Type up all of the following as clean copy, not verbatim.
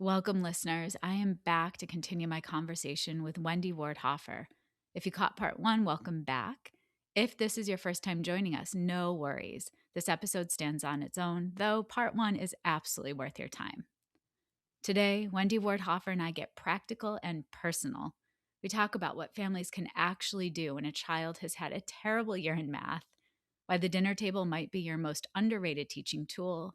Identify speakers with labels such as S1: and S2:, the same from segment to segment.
S1: Welcome, listeners. I am back to continue my conversation with Wendy Ward Hoffer. If you caught part one, welcome back. If this is your first time joining us, no worries. This episode stands on its own, though part one is absolutely worth your time. Today, Wendy Ward Hoffer and I get practical and personal. We talk about what families can actually do when a child has had a terrible year in math, why the dinner table might be your most underrated teaching tool,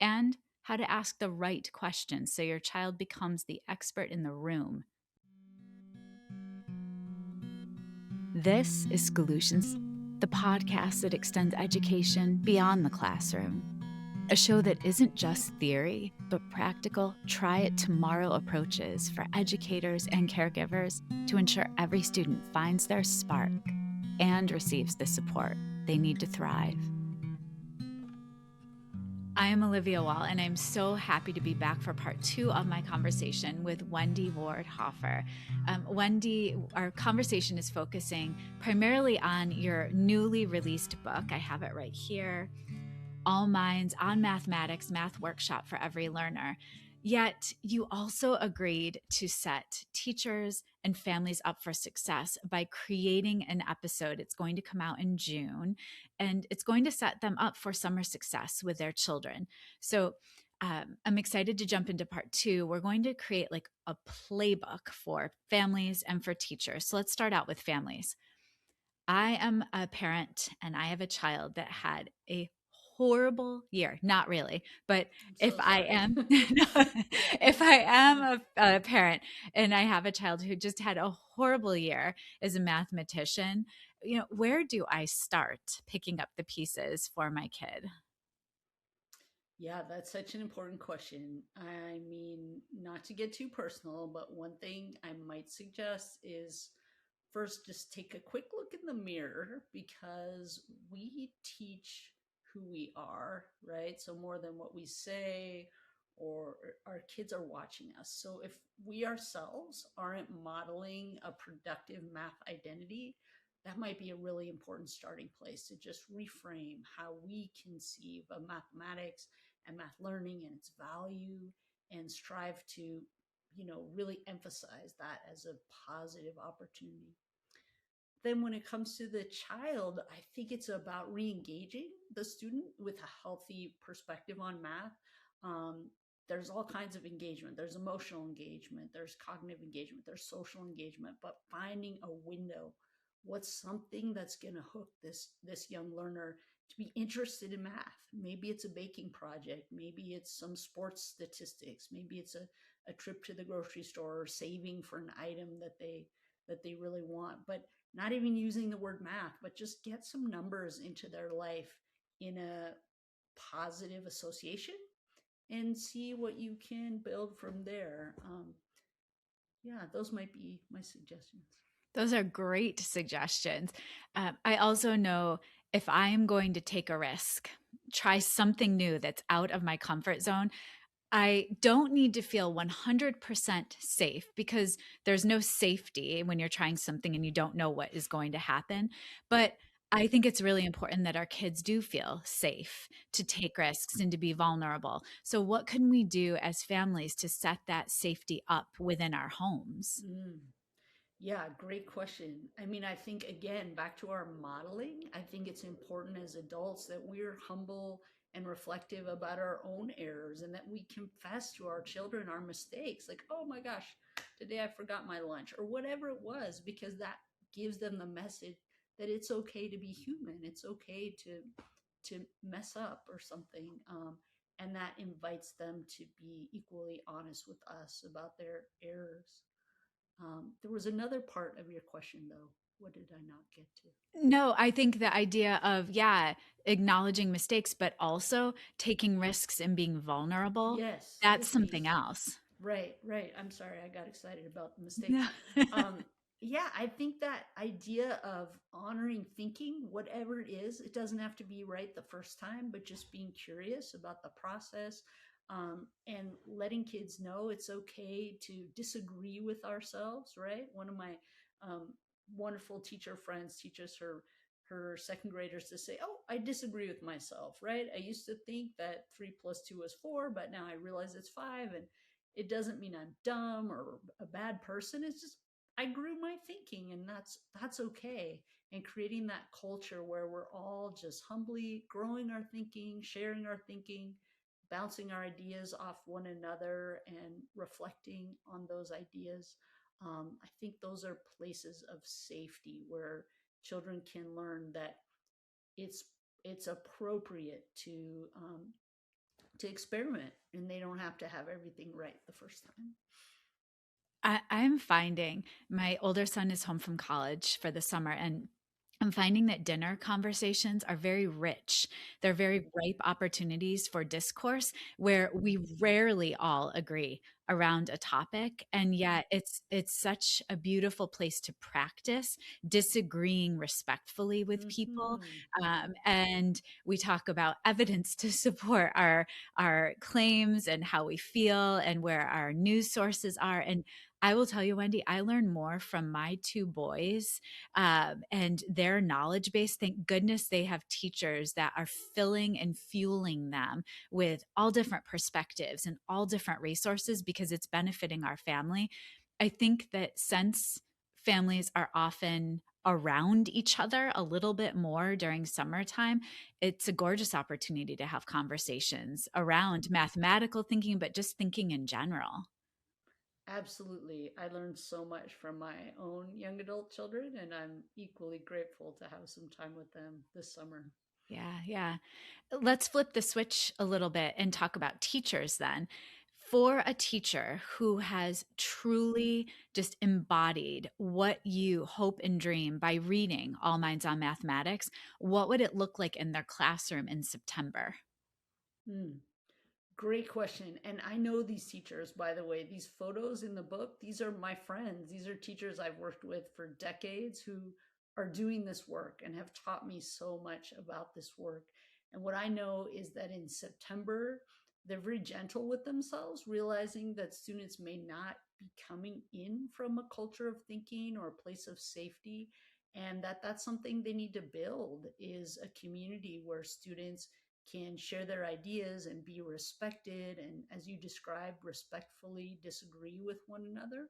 S1: and how to ask the right questions so your child becomes the expert in the room. This is Schoolutions, the podcast that extends education beyond the classroom. A show that isn't just theory, but practical, try it tomorrow approaches for educators and caregivers to ensure every student finds their spark and receives the support they need to thrive. I am Olivia Wall, and I'm so happy to be back for part two of my conversation with Wendy Ward Hoffer. Wendy, our conversation is focusing primarily on your newly released book. I have it right here. All Minds on Mathematics, Math Workshop for Every Learner. Yet you also agreed to set teachers and families up for success by creating an episode. It's going to come out in June, and it's going to set them up for summer success with their children. So I'm excited to jump into part two. We're going to create like a playbook for families and for teachers. So let's start out with families. I am a parent and I have a child that had a horrible year. Not really, but
S2: I'm
S1: if
S2: so
S1: I
S2: sorry.
S1: am, if I am a parent and I have a child who just had a horrible year as a mathematician, where do I start picking up the pieces for my kid?
S2: Yeah, that's such an important question. I mean, not to get too personal, but one thing I might suggest is first just take a quick look in the mirror because we teach who we are, right? So more than what we say or our kids are watching us. So if we ourselves aren't modeling a productive math identity, that might be a really important starting place to just reframe how we conceive of mathematics and math learning and its value and strive to really emphasize that as a positive opportunity. Then when it comes to the child, I think it's about re-engaging the student with a healthy perspective on math. um, there's all kinds of engagement. There's emotional engagement, there's cognitive engagement, there's social engagement, but finding a window, what's something that's going to hook this young learner to be interested in math. Maybe it's a baking project, maybe it's some sports statistics, maybe it's a trip to the grocery store or saving for an item that they really want. But not even using the word math, but just get some numbers into their life in a positive association and see what you can build from there. Yeah, those might be my suggestions.
S1: Those are great suggestions. I also know if I am going to take a risk, try something new that's out of my comfort zone, I don't need to feel 100% safe because there's no safety when you're trying something and you don't know what is going to happen. But I think it's really important that our kids do feel safe to take risks and to be vulnerable. So, what can we do as families to set that safety up within our homes?
S2: Mm. Yeah, great question. I mean, I think again, back to our modeling, I think it's important as adults that we're humble and reflective about our own errors and that we confess to our children our mistakes. Like, oh my gosh, today I forgot my lunch or whatever it was, because that gives them the message that it's okay to be human. It's okay to mess up or something. And that invites them to be equally honest with us about their errors. There was another part of your question, though. What did I not get to?
S1: No, I think the idea of, yeah, acknowledging mistakes, but also taking risks and being vulnerable,
S2: Yes,
S1: that's
S2: this
S1: something
S2: piece.
S1: else.
S2: Right, right. I'm sorry, I got excited about the mistakes.
S1: No.
S2: Um, yeah, I think that idea of honoring thinking, whatever it is, it doesn't have to be right the first time, but just being curious about the process, and letting kids know it's okay to disagree with ourselves, right? One of my um, wonderful teacher friends teaches her second graders to say, "Oh, I disagree with myself," right? I used to think that 3 plus 2 was 4, but now I realize it's 5. And It doesn't mean I'm dumb or a bad person. It's just I grew my thinking, and that's okay. And creating that culture where we're all just humbly growing our thinking, sharing our thinking, bouncing our ideas off one another, and reflecting on those ideas. I think those are places of safety where children can learn that it's it's appropriate to experiment, and they don't have to have everything right the first time.
S1: I'm finding my older son is home from college for the summer, and I'm finding that dinner conversations are very rich. They're very ripe opportunities for discourse where we rarely all agree around a topic, and yet it's such a beautiful place to practice disagreeing respectfully with people.
S2: Mm-hmm.
S1: And we talk about evidence to support our claims and how we feel and where our news sources are. And I will tell you, Wendy, I learn more from my two boys and their knowledge base. Thank goodness they have teachers that are filling and fueling them with all different perspectives and all different resources because it's benefiting our family. I think that since families are often around each other a little bit more during summertime, it's a gorgeous opportunity to have conversations around mathematical thinking, but just thinking in general.
S2: Absolutely. I learned so much from my own young adult children, and I'm equally grateful to have some time with them this summer.
S1: Yeah, yeah. Let's flip the switch a little bit and talk about teachers then. For a teacher who has truly just embodied what you hope and dream by reading All Minds on Mathematics, what would it look like in their classroom in September?
S2: Hmm. Great question. And I know these teachers, by the way, these photos in the book, these are my friends. These are teachers I've worked with for decades who are doing this work and have taught me so much about this work. And what I know is that in September, they're very gentle with themselves, realizing that students may not be coming in from a culture of thinking or a place of safety, and that that's something they need to build is a community where students can share their ideas and be respected, and as you described, respectfully disagree with one another,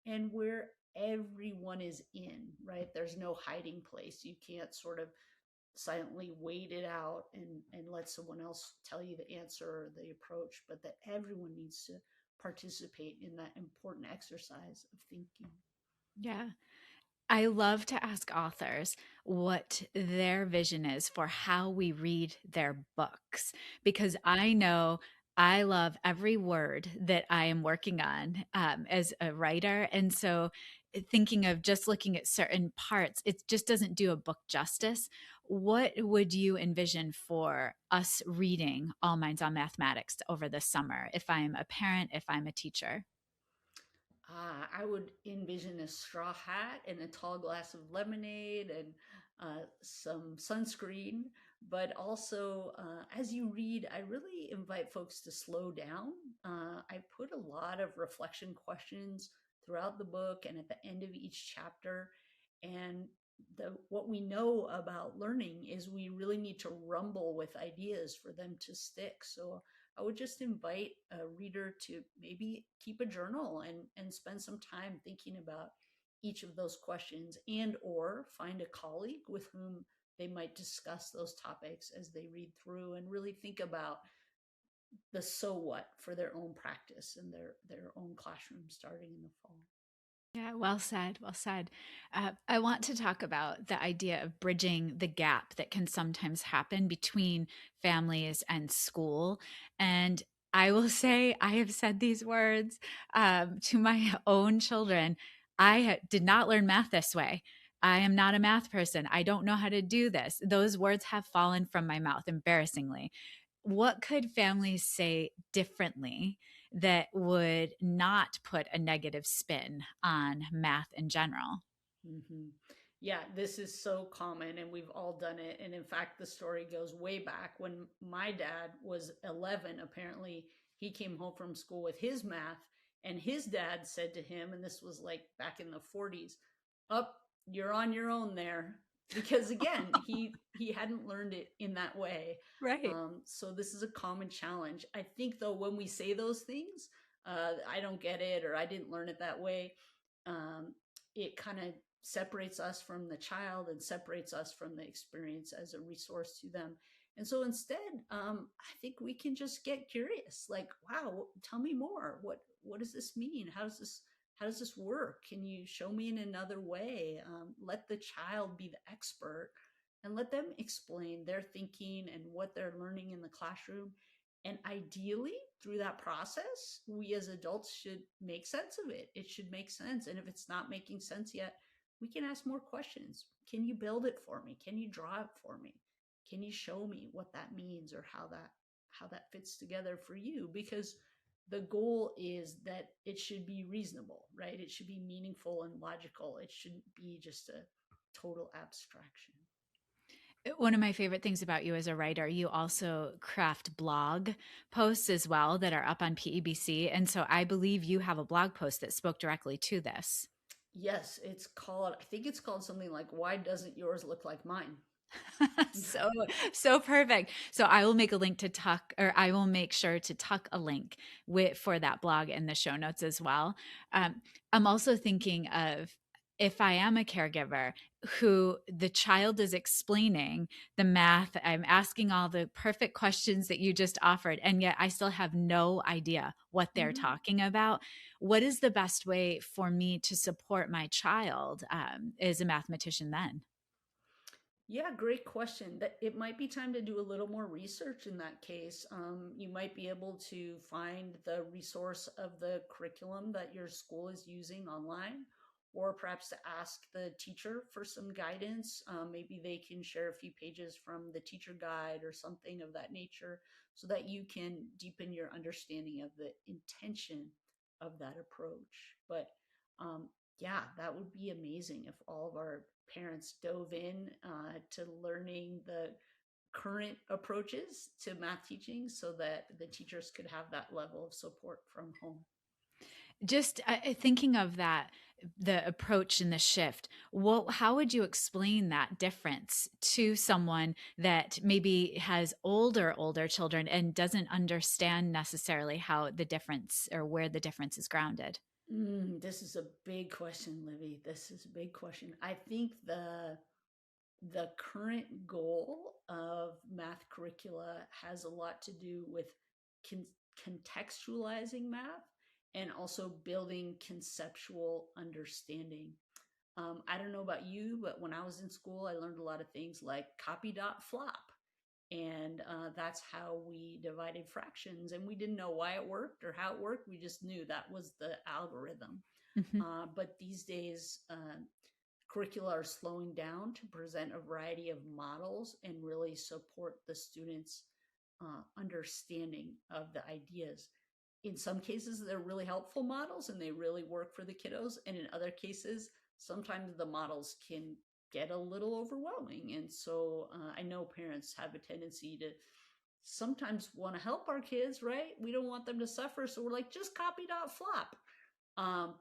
S2: and where everyone is in, right? There's no hiding place. You can't sort of silently wait it out and let someone else tell you the answer or the approach, but that everyone needs to participate in that important exercise of thinking.
S1: Yeah. I love to ask authors what their vision is for how we read their books because I know I love every word that I am working on as a writer. And so, thinking of just looking at certain parts, it just doesn't do a book justice. What would you envision for us reading All Minds on Mathematics over the summer if I'm a parent, if I'm a teacher?
S2: I would envision a straw hat and a tall glass of lemonade and some sunscreen. But also, as you read, I really invite folks to slow down. I put a lot of reflection questions throughout the book and at the end of each chapter. And what we know about learning is we really need to rumble with ideas for them to stick. So I would just invite a reader to maybe keep a journal and spend some time thinking about each of those questions, and or find a colleague with whom they might discuss those topics as they read through and really think about the so what for their own practice and their own classroom starting in the fall.
S1: Yeah, well said. Well said. I want to talk about the idea of bridging the gap that can sometimes happen between families and school. And I will say, I have said these words to my own children. Did not learn math this way. I am not a math person. I don't know how to do this. Those words have fallen from my mouth, embarrassingly. What could families say differently that would not put a negative spin on math in general?
S2: Mm-hmm. Yeah, this is so common, and we've all done it. And in fact, the story goes way back when my dad was 11. Apparently, he came home from school with his math, and his dad said to him, and this was like back in the 40s, "Up, you're on your own there," because again, he hadn't learned it in that way.
S1: Right.
S2: So this is a common challenge. I think, though, when we say those things, I don't get it, or I didn't learn it that way. Um, it kind of separates us from the child and separates us from the experience as a resource to them. And so instead, I think we can just get curious. Like, wow, tell me more. What does this mean? How does this work? Can you show me in another way? Let the child be the expert and let them explain their thinking and what they're learning in the classroom. And ideally, through that process, we as adults should make sense of it. It should make sense. And if it's not making sense yet, we can ask more questions. Can you build it for me? Can you draw it for me? Can you show me what that means, or how that fits together for you? Because the goal is that it should be reasonable, right? It should be meaningful and logical. It shouldn't be just a total abstraction.
S1: One of my favorite things about you as a writer, you also craft blog posts as well that are up on PEBC. And so I believe you have a blog post that spoke directly to this.
S2: Yes, I think it's called something like "Why Doesn't Yours Look Like Mine?"
S1: so so perfect. So I will make a link to tuck, or I will make sure to tuck a link for that blog in the show notes as well. I'm also thinking of, if I am a caregiver who the child is explaining the math, I'm asking all the perfect questions that you just offered, and yet I still have no idea what they're
S2: Mm-hmm.
S1: talking about. What is the best way for me to support my child as a mathematician then?
S2: Yeah, great question. That it might be time to do a little more research in that case. You might be able to find the resource of the curriculum that your school is using online, or perhaps to ask the teacher for some guidance. Maybe they can share a few pages from the teacher guide or something of that nature, so that you can deepen your understanding of the intention of that approach. But yeah, that would be amazing if all of our parents dove in to learning the current approaches to math teaching, so that the teachers could have that level of support from home.
S1: Just thinking of that, the approach and the shift, how would you explain that difference to someone that maybe has older children and doesn't understand necessarily how the difference, or where the difference is grounded?
S2: This is a big question, Livy. This is a big question. I think the current goal of math curricula has a lot to do with con- contextualizing math and also building conceptual understanding. I don't know about you, but when I was in school, I learned a lot of things like copy dot flop. And that's how we divided fractions. And we didn't know why it worked or how it worked. We just knew that was the algorithm.
S1: Mhm.
S2: But these days, curricula are slowing down to present a variety of models and really support the students' understanding of the ideas. In some cases, they're really helpful models and they really work for the kiddos. And in other cases, sometimes the models can get a little overwhelming. And so I know parents have a tendency to sometimes want to help our kids, right? We don't want them to suffer. So we're like, just copy dot flop.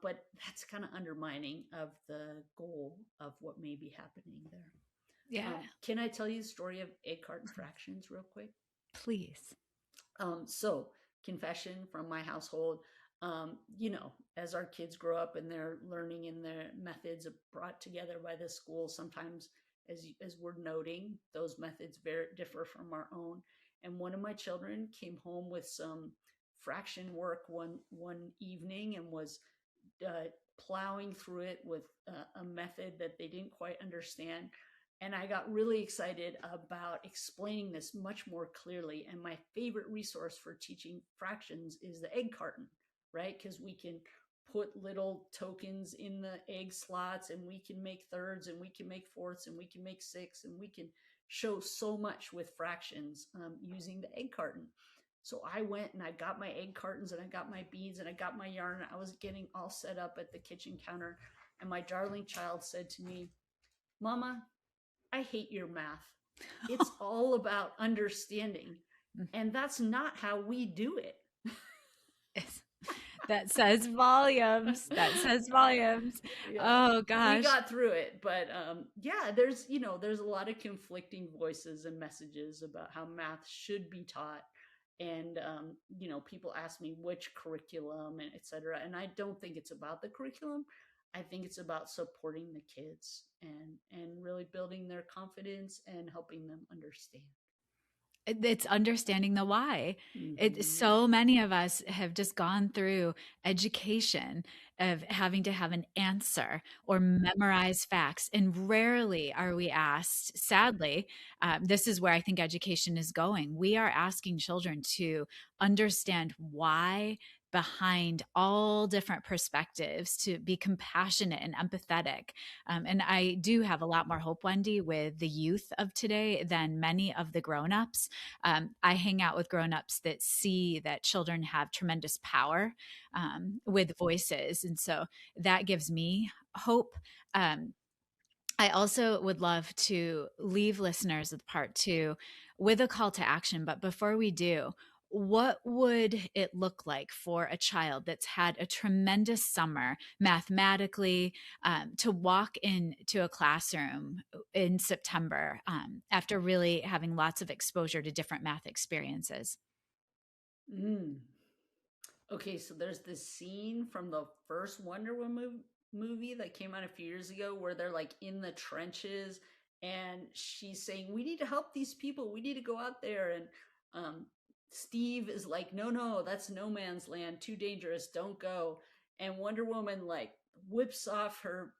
S2: But that's kind of undermining of the goal of what may be happening there.
S1: Yeah,
S2: Can I tell you the story of egg carton fractions real quick?
S1: please.
S2: So, confession from my household. As our kids grow up and they're learning in their methods brought together by the school, sometimes, as we're noting, those methods differ from our own. And one of my children came home with some fraction work one evening and was uh, plowing through it with a method that they didn't quite understand. And I got really excited about explaining this much more clearly. And my favorite resource for teaching fractions is the egg carton, right? Because we can put little tokens in the egg slots, and we can make thirds, and we can make fourths, and we can make sixths, and we can show so much with fractions using the egg carton. So I went and I got my egg cartons and I got my beads and I got my yarn. And I was getting all set up at the kitchen counter. And my darling child said to me, "Mama, I hate your math. It's all about understanding. And that's not how we do it."
S1: That says volumes. That says volumes.
S2: Yeah,
S1: Oh
S2: we
S1: gosh.
S2: got through it. But yeah, there's a lot of conflicting voices and messages about how math should be taught. And people ask me which curriculum and etc. And I don't think it's about the curriculum. I think it's about supporting the kids and really building their confidence and helping them understand.
S1: It's understanding the why.
S2: Hmm.
S1: So many of us have just gone through education of having to have an answer or memorize facts, and rarely are we asked, sadly, this is where I think education is going. We are asking children to understand why behind all different perspectives, to be compassionate and empathetic. And I do have a lot more hope, Wendy, with the youth of today than many of the grown-ups. I hang out with grown-ups that see that children have tremendous power with voices. And so that gives me hope. Um, I also would love to leave listeners with part two with a call to action. But before we do, what would it look like for a child that's had a tremendous summer mathematically, to walk into a classroom in September, after really having lots of exposure to different math experiences?
S2: Mm. Okay, so there's this scene from the first Wonder Woman movie that came out a few years ago where they're like in the trenches and she's saying, "We need to help these people. We need to go out there." And um, Steve is like, "No, no, that's no man's land. Too dangerous. Don't go." And Wonder Woman like whips off her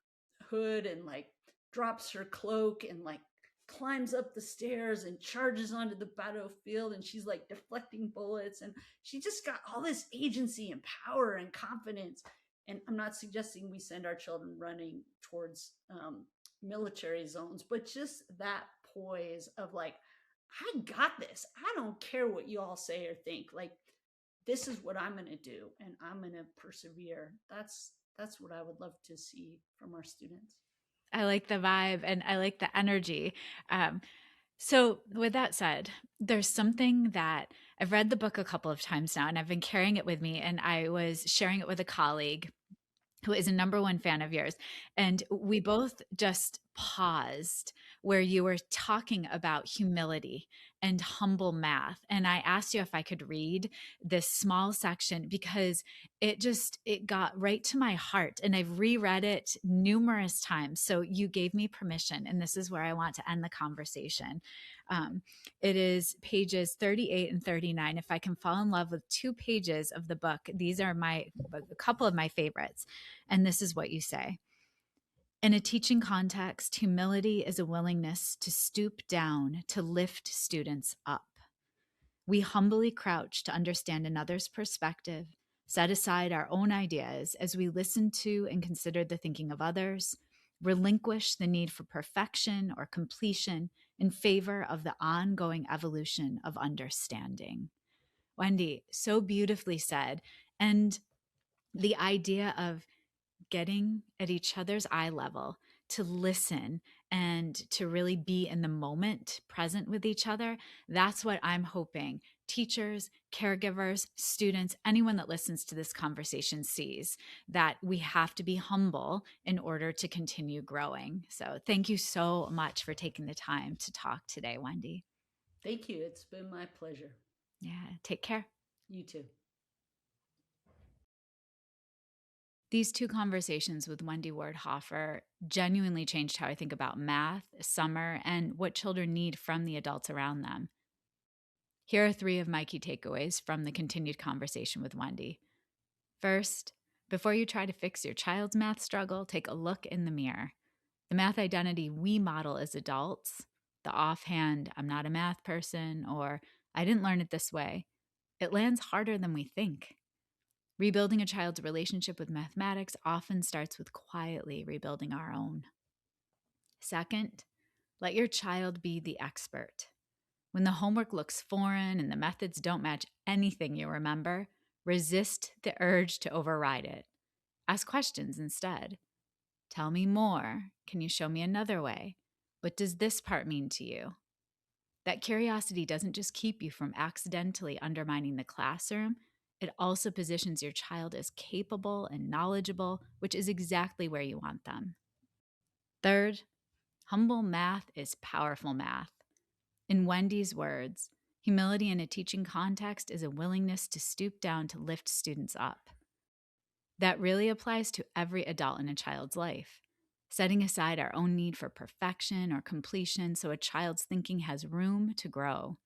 S2: hood and like drops her cloak and like climbs up the stairs and charges onto the battlefield, and she's like deflecting bullets, and she just got all this agency and power and confidence. And I'm not suggesting we send our children running towards military zones, but just that poise of like, I got this. I don't care what you all say or think. Like, this is what I'm going to do, and I'm going to persevere. That's what I would love to see from our students.
S1: I like the vibe and I like the energy. Um, So, with that said, there's something that I've read the book a couple of times now, and I've been carrying it with me. And I was sharing it with a colleague who is a number one fan of yours. And we both just paused where you were talking about humility and humble math. And I asked you if I could read this small section because it got right to my heart. And I've reread it numerous times. So you gave me permission. And this is where I want to end the conversation. Um, it is pages 38 and 39. If I can fall in love with two pages of the book, these are a couple of my favorites. And this is what you say. In a teaching context, humility is a willingness to stoop down to lift students up. We humbly crouch to understand another's perspective, set aside our own ideas as we listen to and consider the thinking of others, relinquish the need for perfection or completion in favor of the ongoing evolution of understanding. Wendy, so beautifully said. And the idea of getting at each other's eye level to listen and to really be in the moment present with each other, that's what I'm hoping teachers, caregivers, students, anyone that listens to this conversation sees, that we have to be humble in order to continue growing. So thank you so much for taking the time to talk today, Wendy.
S2: Thank you. It's been my pleasure.
S1: Yeah, take care.
S2: You too.
S1: These two conversations with Wendy Ward Hoffer genuinely changed how I think about math, summer, and what children need from the adults around them. Here are three of my key takeaways from the continued conversation with Wendy. First, before you try to fix your child's math struggle, take a look in the mirror. The math identity we model as adults, the offhand, I'm not a math person, or I didn't learn it this way, it lands harder than we think. Rebuilding a child's relationship with mathematics often starts with quietly rebuilding our own. Second, let your child be the expert. When the homework looks foreign and the methods don't match anything you remember, resist the urge to override it. Ask questions instead. Tell me more. Can you show me another way? What does this part mean to you? That curiosity doesn't just keep you from accidentally undermining the classroom, it also positions your child as capable and knowledgeable, which is exactly where you want them. Third, humble math is powerful math. In Wendy's words, Humility in a teaching context is a willingness to stoop down to lift students up. That really applies to every adult in a child's life. Setting aside our own need for perfection or completion so a child's thinking has room to grow.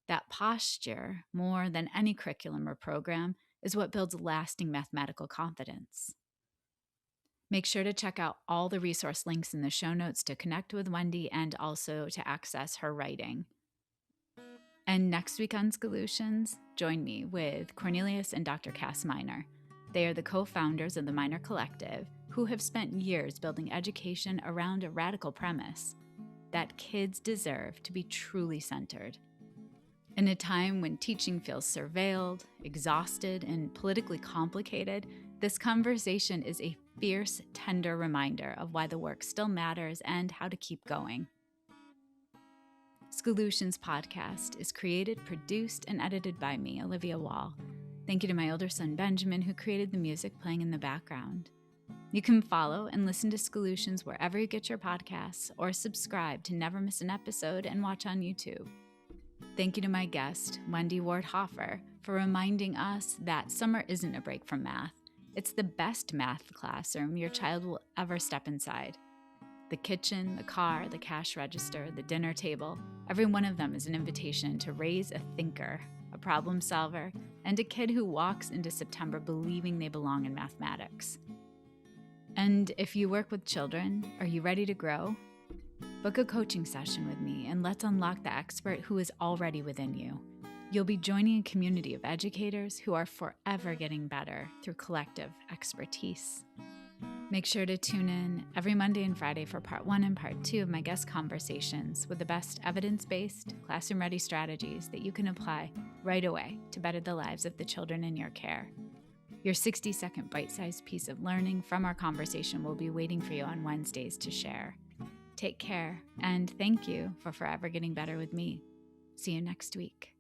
S1: That posture, more than any curriculum or program, is what builds lasting mathematical confidence. Make sure to check out all the resource links in the show notes to connect with Wendy and also to access her writing. And next week on Schoolutions, join me with Cornelius and Dr. Cass Miner. They are the co-founders of the Miner Collective, who have spent years building education around a radical premise that kids deserve to be truly centered. In a time when teaching feels surveilled, exhausted, and politically complicated, this conversation is a fierce, tender reminder of why the work still matters and how to keep going. Schoolutions podcast is created, produced, and edited by me, Olivia Wall. Thank you to my older son, Benjamin, who created the music playing in the background. You can follow and listen to Schoolutions wherever you get your podcasts, or subscribe to never miss an episode and watch on YouTube. Thank you to my guest, Wendy Ward Hoffer, for reminding us that summer isn't a break from math. It's the best math classroom your child will ever step inside. The kitchen, the car, the cash register, the dinner table, every one of them is an invitation to raise a thinker, a problem solver, and a kid who walks into September believing they belong in mathematics. And if you work with children, are you ready to grow? Book a coaching session with me and let's unlock the expert who is already within you. You'll be joining a community of educators who are forever getting better through collective expertise. Make sure to tune in every Monday and Friday for part 1 and part 2 of my guest conversations with the best evidence-based, classroom-ready strategies that you can apply right away to better the lives of the children in your care. Your 60-second bite-sized piece of learning from our conversation will be waiting for you on Wednesdays to share. Take care, and thank you for forever getting better with me. See you next week.